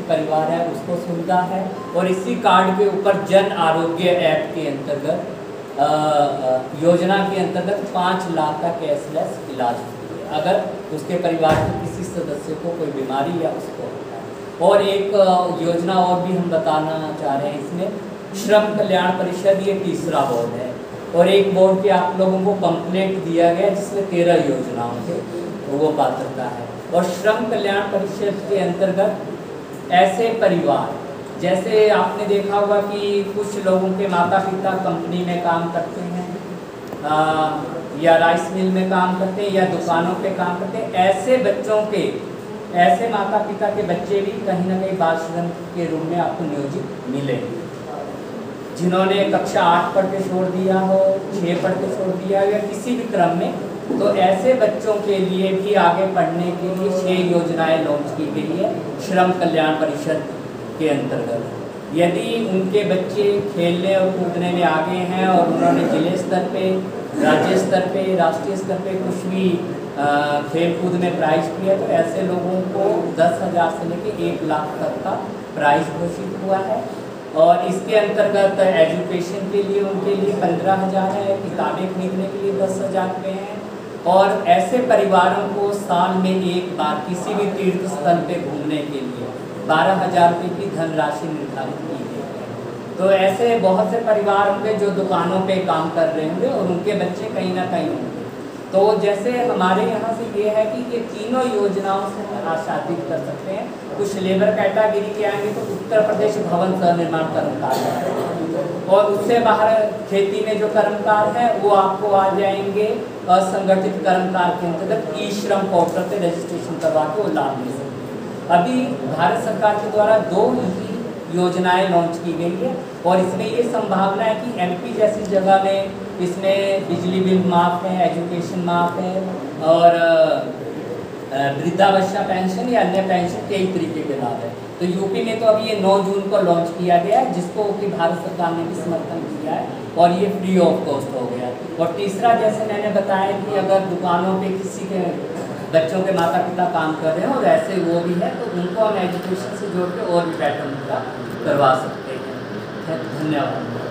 परिवार है उसको सुविधा है। और इसी कार्ड के ऊपर जन आरोग्य ऐप के अंतर्गत योजना के अंतर्गत 5 लाख का कैशलेस इलाज अगर उसके परिवार के किसी सदस्य को कोई बीमारी या उसको होता है। और एक योजना और भी हम बताना चाह रहे हैं इसमें, श्रम कल्याण परिषद, ये तीसरा बोर्ड है। और एक बोर्ड के आप लोगों को पंपलेट दिया गया जिसमें 13 योजनाओं के वो पात्रता है। और श्रम कल्याण परिषद के अंतर्गत ऐसे परिवार, जैसे आपने देखा होगा कि कुछ लोगों के माता पिता कंपनी में काम करते हैं या राइस मिल में काम करते हैं या दुकानों पे काम करते हैं, ऐसे बच्चों के, ऐसे माता पिता के बच्चे भी कहीं ना कहीं बाल श्रम के रूप में आपको नियोजित मिलेंगे। जिन्होंने कक्षा 8 पढ़ के छोड़ दिया हो, 6 पढ़ के छोड़ दिया या किसी भी क्रम में, तो ऐसे बच्चों के लिए भी आगे पढ़ने के लिए 6 योजनाएं लॉन्च की गई है श्रम कल्याण परिषद के अंतर्गत। यदि उनके बच्चे खेलने और कूदने में आगे हैं और उन्होंने जिले स्तर पे, राज्य स्तर पे, राष्ट्रीय स्तर पे कुछ भी खेल कूद में प्राइज किया, तो ऐसे लोगों को 10,000 से लेकर 1 लाख तक का प्राइज घोषित हुआ है। और इसके अंतर्गत एजुकेशन के लिए उनके लिए 15,000 है, किताबें खरीदने के लिए 10,000 रुपये हैं। और ऐसे परिवारों को साल में एक बार किसी भी तीर्थ स्थल पे घूमने के लिए 12,000 रुपये की धनराशि निर्धारित की गई है। तो ऐसे बहुत से परिवार होंगे जो दुकानों पे काम कर रहे होंगे और उनके बच्चे कहीं ना कहीं होंगे। तो जैसे हमारे यहाँ से ये है कि ये तीनों योजनाओं से आच्छादित कर सकते हैं। कुछ लेबर कैटेगरी के आएंगे तो उत्तर प्रदेश भवन सह निर्माण कर्मकार है, और उससे बाहर खेती में जो कर्मकार हैं वो आपको आ जाएंगे असंगठित कर्मकार के अंतर्गत ई श्रम पोर्टल पे रजिस्ट्रेशन करवा के वो लाभ ले सकते हैं। अभी भारत सरकार के द्वारा 2 योजनाएं लॉन्च की गई है और इसमें ये संभावना है कि एमपी जैसी जगह में इसमें बिजली बिल माफ़ है, एजुकेशन माफ़ है और वृद्धावस्था पेंशन या अन्य पेंशन कई तरीके के लाभ है। तो यूपी में तो अभी ये 9 जून को लॉन्च किया गया है, जिसको कि भारत सरकार ने भी समर्थन किया है और ये फ्री ऑफ कॉस्ट हो गया। और तीसरा, जैसे मैंने बताया कि अगर दुकानों पे किसी के बच्चों के माता पिता काम कर रहे हैं और ऐसे वो भी है, तो उनको हम एजुकेशन से जोड़ के और भी बेटर उनका करवा सकते हैं। धन्यवाद।